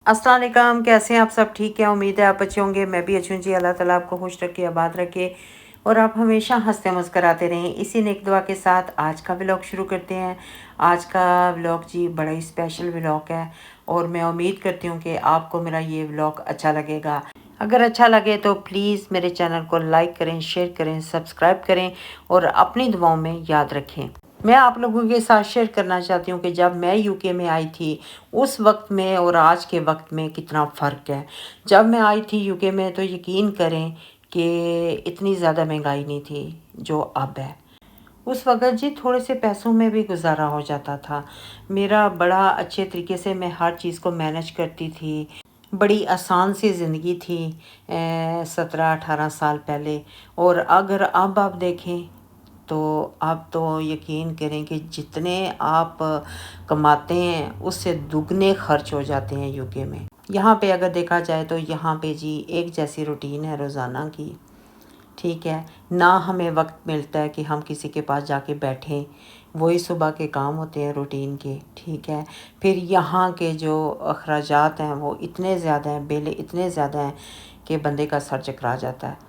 अस्सलाम वालेकुम, कैसे हैं आप सब? ठीक है, उम्मीद है आप अच्छे होंगे। मैं भी अच्छी हूँ जी। अल्लाह ताला आपको खुश रखे, आबाद रखे और आप हमेशा हंसते मुस्कराते रहें। इसी नेक दुआ के साथ आज का व्लॉग शुरू करते हैं। आज का व्लॉग जी बड़ा ही स्पेशल व्लॉग है और मैं उम्मीद करती हूँ कि आपको मेरा ये व्लॉग अच्छा लगेगा। अगर अच्छा लगे तो प्लीज़ मेरे चैनल को लाइक करें, शेयर करें, सब्सक्राइब करें और अपनी दुआओं में याद रखें। मैं आप लोगों के साथ शेयर करना चाहती हूँ कि जब मैं यूके में आई थी उस वक्त में और आज के वक्त में कितना फ़र्क है। जब मैं आई थी यूके में तो यकीन करें कि इतनी ज़्यादा महंगाई नहीं थी जो अब है। उस वक़्त जी थोड़े से पैसों में भी गुज़ारा हो जाता था। मेरा बड़ा अच्छे तरीके से मैं हर चीज़ को मैनेज करती थी। बड़ी आसान सी ज़िंदगी थी 17-18 साल पहले। और अगर अब आप देखें तो आप तो यकीन करें कि जितने आप कमाते हैं उससे दुगने खर्च हो जाते हैं यूके में। यहाँ पे अगर देखा जाए तो यहाँ पे जी एक जैसी रूटीन है रोज़ाना की। ठीक है, ना हमें वक्त मिलता है कि हम किसी के पास जाके बैठें। वही सुबह के काम होते हैं रूटीन के। ठीक है, फिर यहाँ के जो अखराजात हैं वो इतने ज़्यादा हैं, बिल इतने ज़्यादा हैं कि बंदे का सर चकरा जाता है।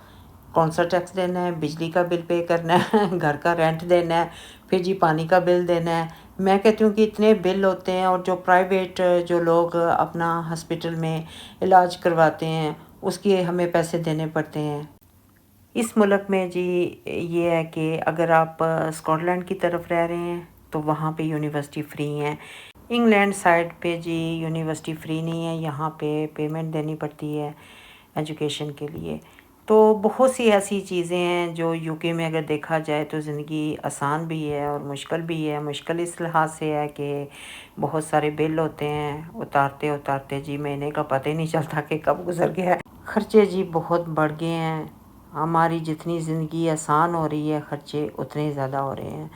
कौन सा टैक्स देना है, बिजली का बिल पे करना है घर का रेंट देना है, फिर जी पानी का बिल देना है। मैं कहती हूँ कि इतने बिल होते हैं और जो प्राइवेट जो लोग अपना हॉस्पिटल में इलाज करवाते हैं उसके हमें पैसे देने पड़ते हैं। इस मुल्क में जी ये है कि अगर आप स्कॉटलैंड की तरफ रह रहे हैं तो वहाँ पे यूनिवर्सिटी फ्री है। इंग्लैंड साइड पे जी यूनिवर्सिटी फ्री नहीं है, यहाँ पे पेमेंट देनी पड़ती है एजुकेशन के लिए। तो बहुत सी ऐसी चीज़ें हैं जो यूके में अगर देखा जाए तो ज़िंदगी आसान भी है और मुश्किल भी है। मुश्किल इस लिहाज से है कि बहुत सारे बिल होते हैं, उतारते उतारते जी महीने का पता ही नहीं चलता कि कब गुजर गया। खर्चे जी बहुत बढ़ गए हैं। हमारी जितनी ज़िंदगी आसान हो रही है खर्चे उतने ज़्यादा हो रहे हैं।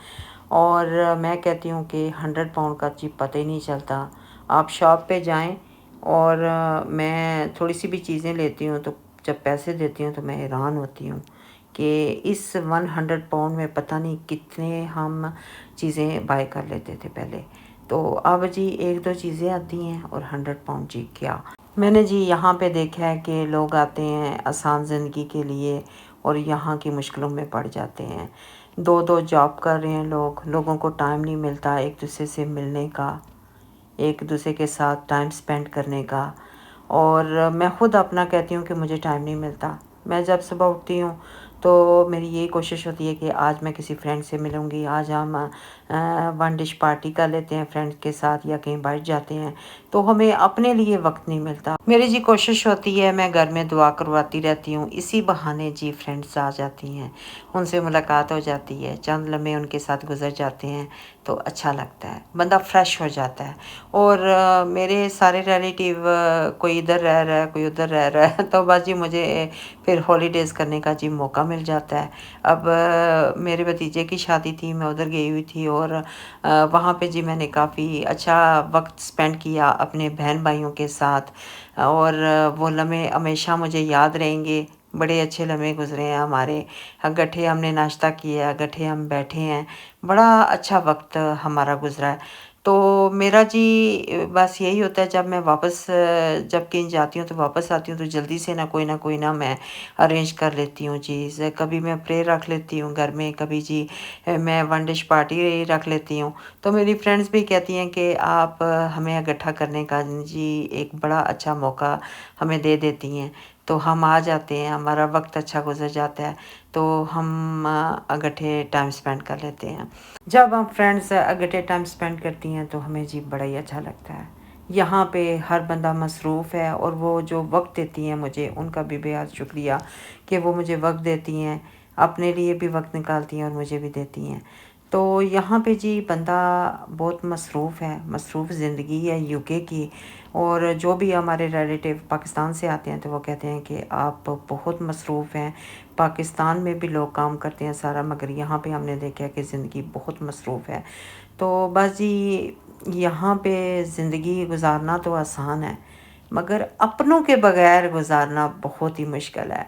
और मैं कहती हूँ कि 100 पाउंड का जी पता ही नहीं चलता। आप शॉप पे जाएं और मैं थोड़ी सी भी चीज़ें लेती हूँ तो जब पैसे देती हूँ तो मैं हैरान होती हूँ कि इस 100 पाउंड में पता नहीं कितने हम चीज़ें बाय कर लेते थे पहले। तो अब जी एक दो चीज़ें आती हैं और 100 पाउंड जी क्या। मैंने जी यहाँ पे देखा है कि लोग आते हैं आसान ज़िंदगी के लिए और यहाँ की मुश्किलों में पड़ जाते हैं। दो दो जॉब कर रहे हैं लोग, लोगों को टाइम नहीं मिलता एक दूसरे से मिलने का, एक दूसरे के साथ टाइम स्पेंड करने का। और मैं ख़ुद अपना कहती हूँ कि मुझे टाइम नहीं मिलता। मैं जब सुबह उठती हूँ तो मेरी यही कोशिश होती है कि आज मैं किसी फ्रेंड से मिलूँगी, आज हम वन डिश पार्टी कर लेते हैं फ्रेंड्स के साथ या कहीं बैठ जाते हैं। तो हमें अपने लिए वक्त नहीं मिलता। मेरी जी कोशिश होती है मैं घर में दुआ करवाती रहती हूँ, इसी बहाने जी फ्रेंड्स आ जाती हैं, उनसे मुलाकात हो जाती है, चंद लम्हे उनके साथ गुजर जाते हैं तो अच्छा लगता है, बंदा फ्रेश हो जाता है। और मेरे सारे रिलेटिव कोई इधर रह रहा है कोई उधर रह रहा है तो बस जी मुझे फिर हॉलीडेज़ करने का जी मौका मिल जाता है। अब मेरे भतीजे की शादी थी, मैं उधर गई हुई थी और वहाँ पे जी मैंने काफ़ी अच्छा वक्त स्पेंड किया अपने बहन भाइयों के साथ। और वो लम्हे हमेशा मुझे याद रहेंगे। बड़े अच्छे लम्हे गुजरे हैं हमारे। गट्ठे हमने नाश्ता किया, गट्ठे हम बैठे हैं, बड़ा अच्छा वक्त हमारा गुजरा है। तो मेरा जी बस यही होता है जब मैं वापस जब कहीं जाती हूँ तो वापस आती हूँ तो जल्दी से ना कोई ना मैं अरेंज कर लेती हूँ चीज़। कभी मैं प्रेयर रख लेती हूँ घर में, कभी जी मैं वन डिश पार्टी रख लेती हूँ। तो मेरी फ्रेंड्स भी कहती हैं कि आप हमें इकट्ठा करने का जी एक बड़ा अच्छा मौका हमें दे देती हैं। तो हम आ जाते हैं, हमारा वक्त अच्छा गुजर जाता है तो हम इकट्ठे टाइम स्पेंड कर लेते हैं। जब हम फ्रेंड्स इकट्ठे टाइम स्पेंड करती हैं तो हमें जी बड़ा ही अच्छा लगता है। यहाँ पे हर बंदा मसरूफ़ है और वो जो वक्त देती हैं मुझे उनका भी बेहद शुक्रिया कि वो मुझे वक्त देती हैं, अपने लिए भी वक्त निकालती हैं और मुझे भी देती हैं। तो यहाँ पे जी बंदा बहुत मसरूफ़ है, मसरूफ़ ज़िंदगी है यूके की। और जो भी हमारे रिलेटिव पाकिस्तान से आते हैं तो वो कहते हैं कि आप बहुत मसरूफ़ हैं। पाकिस्तान में भी लोग काम करते हैं सारा, मगर यहाँ पे हमने देखा है कि ज़िंदगी बहुत मसरूफ़ है। तो बस जी यहाँ पे ज़िंदगी गुजारना तो आसान है मगर अपनों के बगैर गुजारना बहुत ही मुश्किल है।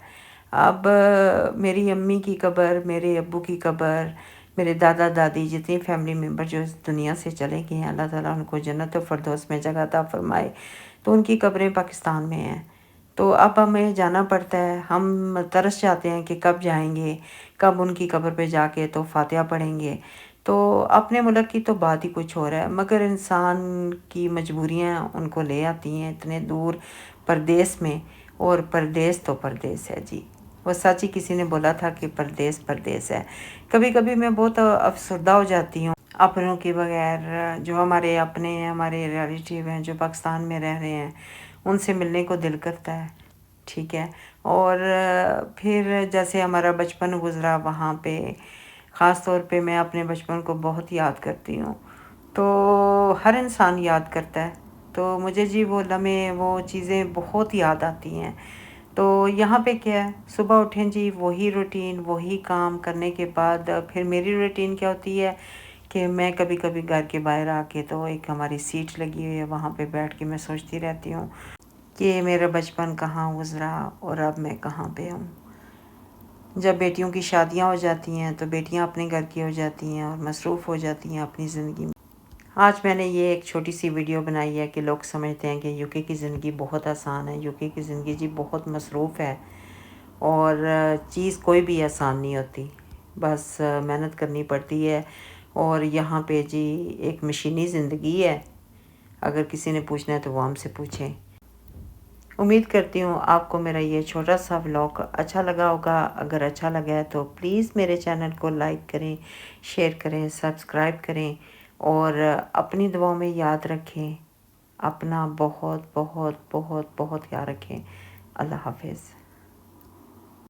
अब मेरी अम्मी की कब्र, मेरे अब्बू की कब्र, میرے دادا دادی جتنی فیملی ممبر جو اس دنیا سے چلے گئے ہیں، اللہ تعالیٰ ان کو جنت الفردوس میں جگہ عطا فرمائے۔ تو ان کی قبریں پاکستان میں ہیں، تو اب ہمیں جانا پڑتا ہے، ہم ترس جاتے ہیں کہ کب جائیں گے، کب ان کی قبر پہ جا کے تو فاتحہ پڑھیں گے۔ تو اپنے ملک کی تو بات ہی کچھ اور ہے، مگر انسان کی مجبوریاں ان کو لے آتی ہیں اتنے دور پردیس میں، اور پردیس تو پردیس ہے جی۔ وہ سچ ہی کسی نے بولا تھا کہ پردیس پردیس ہے۔ کبھی کبھی میں بہت افسردہ ہو جاتی ہوں اپنوں کے بغیر، جو ہمارے اپنے ہیں، ہمارے ریلیٹیو ہیں جو پاکستان میں رہ رہے ہیں، ان سے ملنے کو دل کرتا ہے، ٹھیک ہے۔ اور پھر جیسے ہمارا بچپن گزرا وہاں پہ، خاص طور پہ میں اپنے بچپن کو بہت یاد کرتی ہوں، تو ہر انسان یاد کرتا ہے، تو مجھے جی وہ لمحے وہ چیزیں بہت یاد آتی ہیں۔ تو یہاں پہ کیا ہے، صبح اٹھیں جی وہی روٹین، وہی کام کرنے کے بعد پھر میری روٹین کیا ہوتی ہے کہ میں کبھی کبھی گھر کے باہر آ کے، تو ایک ہماری سیٹ لگی ہوئی ہے وہاں پہ بیٹھ کے میں سوچتی رہتی ہوں کہ میرا بچپن کہاں گزرا اور اب میں کہاں پہ ہوں۔ جب بیٹیوں کی شادیاں ہو جاتی ہیں تو بیٹیاں اپنے گھر کی ہو جاتی ہیں اور مصروف ہو جاتی ہیں اپنی زندگی میں۔ آج میں نے یہ ایک چھوٹی سی ویڈیو بنائی ہے کہ لوگ سمجھتے ہیں کہ یو کے کی زندگی بہت آسان ہے، یو کے کی زندگی جی بہت مصروف ہے، اور چیز کوئی بھی آسان نہیں ہوتی، بس محنت کرنی پڑتی ہے۔ اور یہاں پہ جی ایک مشینی زندگی ہے، اگر کسی نے پوچھنا ہے تو وہ ہم سے پوچھیں۔ امید کرتی ہوں آپ کو میرا یہ چھوٹا سا ولاگ اچھا لگا ہوگا۔ اگر اچھا لگا ہے تو پلیز میرے چینل کو لائک کریں، شیئر کریں، سبسکرائب کریں، اور اپنی دعاؤں میں یاد رکھیں، اپنا بہت بہت بہت بہت خیال رکھیں۔ اللہ حافظ۔